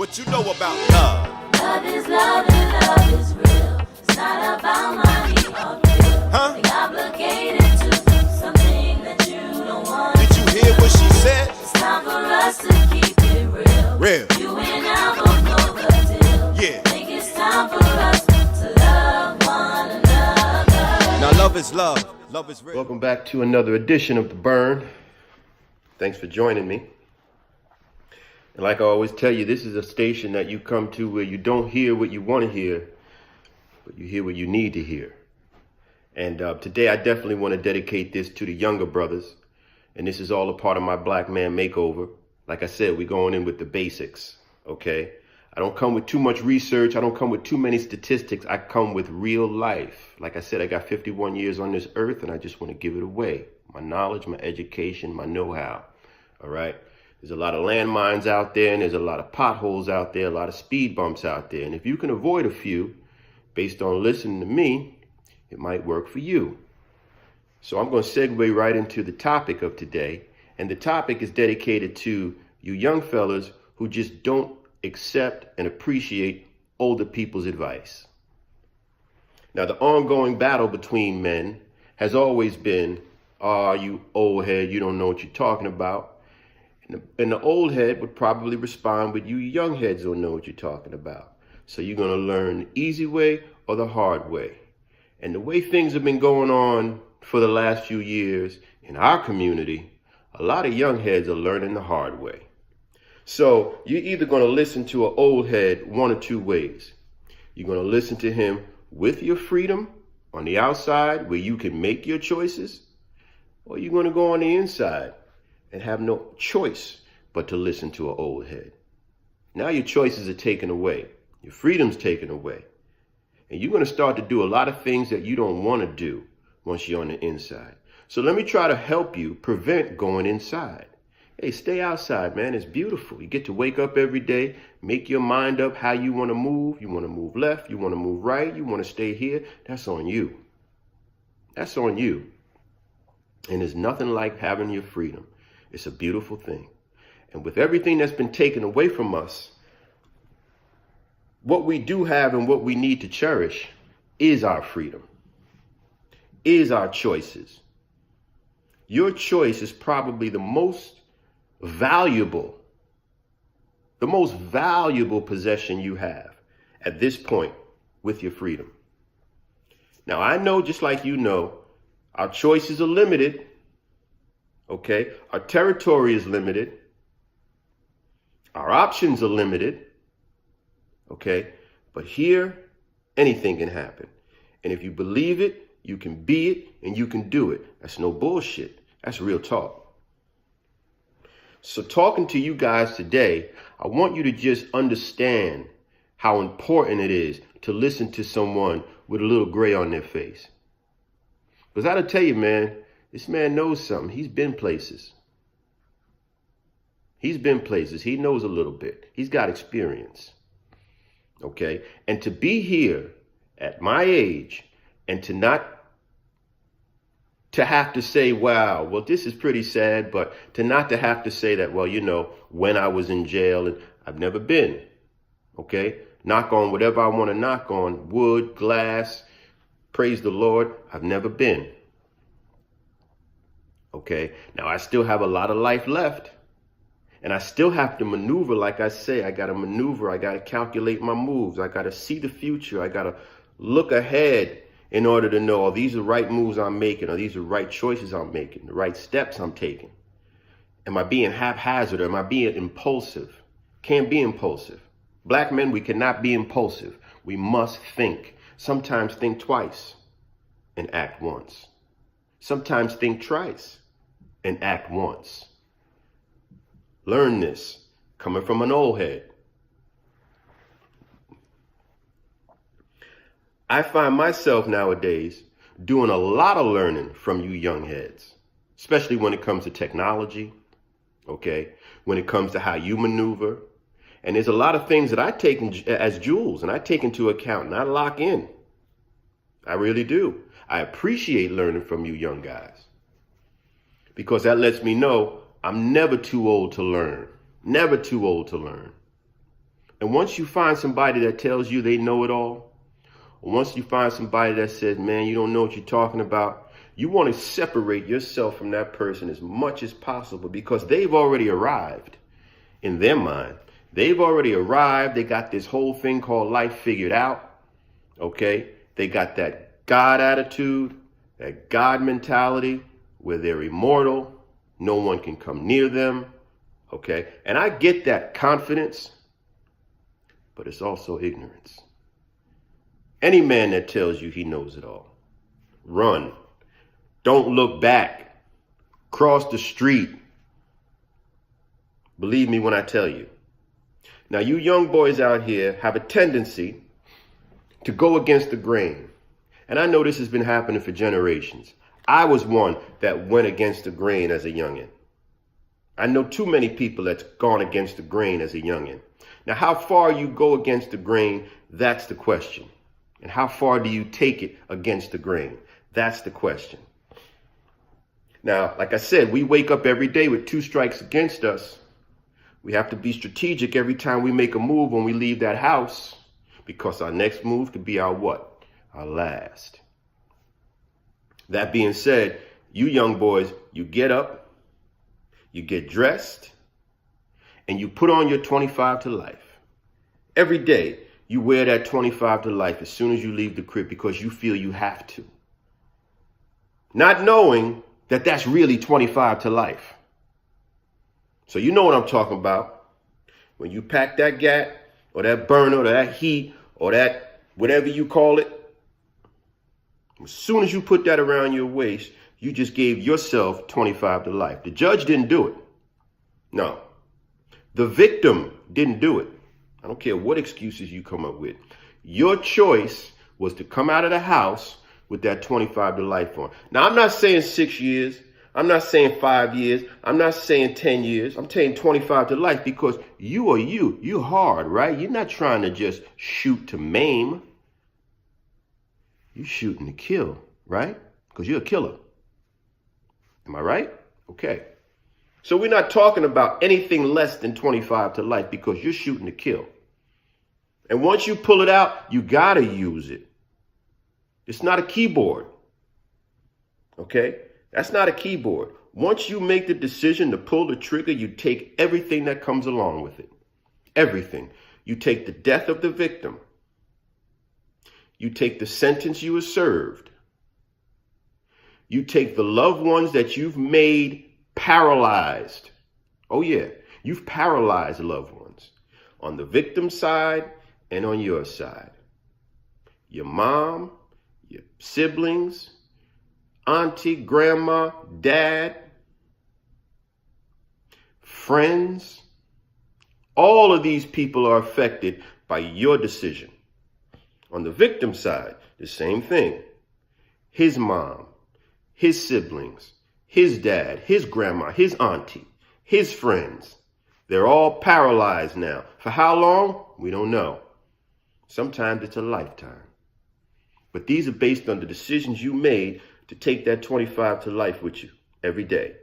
What you know about love? Love is love and love is real. It's not about money or feel. Huh? Like obligated to something that you don't want. Did you hear what she said? It's time for us to keep it real. Real. You and I both know the deal. Yeah. Think it's time for us to love one another. Now love is love. Love is real. Welcome back to another edition of The Burn. Thanks for joining me. And like I always tell you, this is a station that you come to where you don't hear what you want to hear, but you hear what you need to hear. And today I definitely want to dedicate this to the younger brothers. And this is all a part of my Black Man Makeover. Like I said, we're going in with the basics, okay? I don't come with too much research. I don't come with too many statistics. I come with real life. Like I said, I got 51 years on this earth, and I just want to give it away. My knowledge, my education, my know-how, all right? There's a lot of landmines out there, and there's a lot of potholes out there, a lot of speed bumps out there. And if you can avoid a few, based on listening to me, it might work for you. So I'm going to segue right into the topic of today. And the topic is dedicated to you young fellas who just don't accept and appreciate older people's advice. Now, the ongoing battle between men has always been, you old head, you don't know what you're talking about. And the old head would probably respond with, you young heads don't know what you're talking about. So you're going to learn the easy way or the hard way. And the way things have been going on for the last few years in our community, a lot of young heads are learning the hard way. So you're either going to listen to an old head one or two ways. You're going to listen to him with your freedom on the outside where you can make your choices, or you're going to go on the inside and have no choice but to listen to an old head. Now your choices are taken away. Your freedom's taken away. And you're going to start to do a lot of things that you don't want to do once you're on the inside. So let me try to help you prevent going inside. Hey, stay outside, man. It's beautiful. You get to wake up every day, make your mind up how you want to move. You want to move left. You want to move right. You want to stay here. That's on you. That's on you. And there's nothing like having your freedom. It's a beautiful thing. And with everything that's been taken away from us, what we do have and what we need to cherish is our freedom, is our choices. Your choice is probably the most valuable possession you have at this point with your freedom. Now, I know, just like you know, our choices are limited. Okay, our territory is limited. Our options are limited. Okay, but here, anything can happen. And if you believe it, you can be it and you can do it. That's no bullshit. That's real talk. So talking to you guys today, I want you to just understand how important it is to listen to someone with a little gray on their face. Because I gotta tell you, man, this man knows something. He's been places. He's been places. He knows a little bit. He's got experience. Okay? And to be here at my age and to have to say, wow, well, this is pretty sad, but not to have to say that, well, you know, when I was in jail, and I've never been. Okay? Knock on whatever I want to knock on, wood, glass, praise the Lord, I've never been. Okay, now I still have a lot of life left, and I still have to maneuver. Like I say, I got to maneuver. I got to calculate my moves. I got to see the future. I got to look ahead in order to know, are these the right moves I'm making? Are these the right choices I'm making? The right steps I'm taking? Am I being haphazard? Or am I being impulsive? Can't be impulsive. Black men, we cannot be impulsive. We must think. Sometimes think twice and act once. Sometimes think twice and act once. Learn this, coming from an old head. I find myself nowadays doing a lot of learning from you young heads, especially when it comes to technology, okay? When it comes to how you maneuver. And there's a lot of things that I take as jewels and I take into account and I lock in. I really do. I appreciate learning from you young guys, because that lets me know I'm never too old to learn. Never too old to learn. And once you find somebody that tells you they know it all, or once you find somebody that says, man, you don't know what you're talking about, you want to separate yourself from that person as much as possible because they've already arrived in their mind. They've already arrived. They got this whole thing called life figured out. Okay? They got that God attitude, that God mentality where they're immortal. No one can come near them. Okay? And I get that confidence, but it's also ignorance. Any man that tells you he knows it all, run. Don't look back. Cross the street. Believe me when I tell you. Now, you young boys out here have a tendency to go against the grain. And I know this has been happening for generations. I was one that went against the grain as a youngin'. I know too many people that's gone against the grain as a youngin'. Now, how far you go against the grain, that's the question. And how far do you take it against the grain? That's the question. Now, like I said, we wake up every day with 2 strikes against us. We have to be strategic every time we make a move when we leave that house, because our next move could be our what? Our last. That being said, you young boys, you get up, you get dressed, and you put on your 25 to life. Every day, you wear that 25 to life as soon as you leave the crib because you feel you have to. Not knowing that that's really 25 to life. So you know what I'm talking about. When you pack that gat or that burner or that heat or that whatever you call it, as soon as you put that around your waist, you just gave yourself 25 to life. The judge didn't do it. No. The victim didn't do it. I don't care what excuses you come up with. Your choice was to come out of the house with that 25 to life on. Now, I'm not saying 6 years. I'm not saying 5 years. I'm not saying 10 years. I'm saying 25 to life because you are you. You're hard, right? You're not trying to just shoot to maim. You're shooting to kill, right? Because you're a killer. Am I right? Okay. So we're not talking about anything less than 25 to life because you're shooting to kill. And once you pull it out, you got to use it. It's not a keyboard. Okay? That's not a keyboard. Once you make the decision to pull the trigger, you take everything that comes along with it. Everything. You take the death of the victim. You take the sentence you were served. You take the loved ones that you've made paralyzed. Oh yeah, you've paralyzed loved ones on the victim side and on your side. Your mom, your siblings, auntie, grandma, dad, friends. All of these people are affected by your decision. On the victim side, the same thing. His mom, his siblings, his dad, his grandma, his auntie, his friends. They're all paralyzed now. For how long? We don't know. Sometimes it's a lifetime. But these are based on the decisions you made to take that 25 to life with you every day.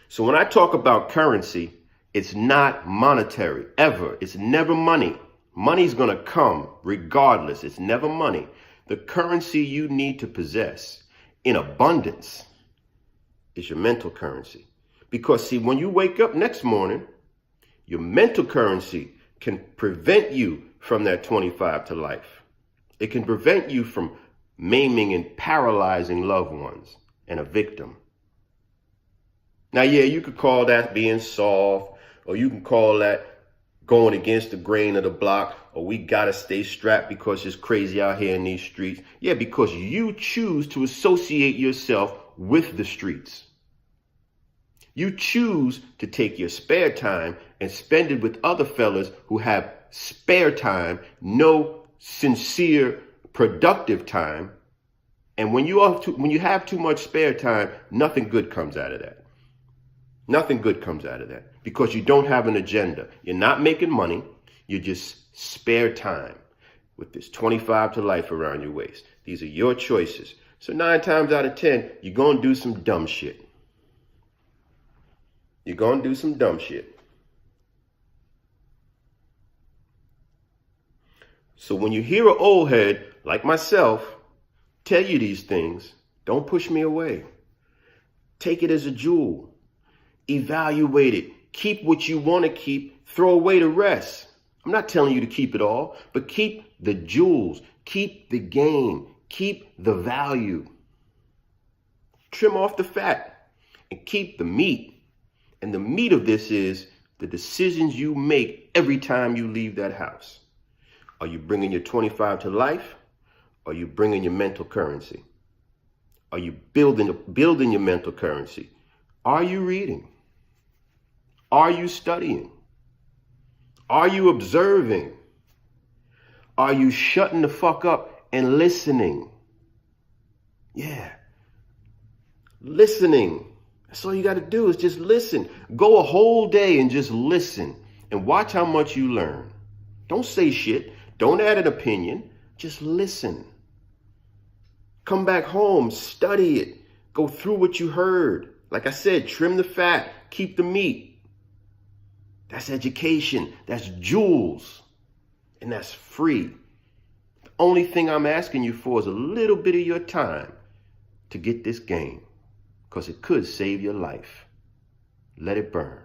So when I talk about currency, it's not monetary, ever. It's never money. Money's going to come regardless. It's never money. The currency you need to possess in abundance is your mental currency. Because see, when you wake up next morning, your mental currency can prevent you from that 25 to life. It can prevent you from maiming and paralyzing loved ones and a victim. Now, yeah, you could call that being soft, or you can call that going against the grain of the block, or we gotta stay strapped because it's crazy out here in these streets. Yeah, because you choose to associate yourself with the streets. You choose to take your spare time and spend it with other fellas who have spare time, no sincere, productive time. And when you have too much spare time, nothing good comes out of that. Nothing good comes out of that because you don't have an agenda. You're not making money. You just spare time with this 25 to life around your waist. These are your choices. So 9 times out of 10, you're going to do some dumb shit. You're going to do some dumb shit. So when you hear an old head like myself tell you these things, don't push me away. Take it as a jewel. Evaluate it. Keep what you want to keep. Throw away the rest. I'm not telling you to keep it all, but keep the jewels. Keep the game. Keep the value. Trim off the fat and keep the meat. And the meat of this is the decisions you make every time you leave that house. Are you bringing your 25 to life? Or are you bringing your mental currency? Are you building your mental currency? Are you reading? Are you studying? Are you observing? Are you shutting the fuck up and listening? Yeah. Listening. That's all you got to do is just listen. Go a whole day and just listen and watch how much you learn. Don't say shit. Don't add an opinion. Just listen. Come back home, study it. Go through what you heard. Like I said, trim the fat, keep the meat. That's education. That's jewels. And that's free. The only thing I'm asking you for is a little bit of your time to get this game, because it could save your life. Let it burn.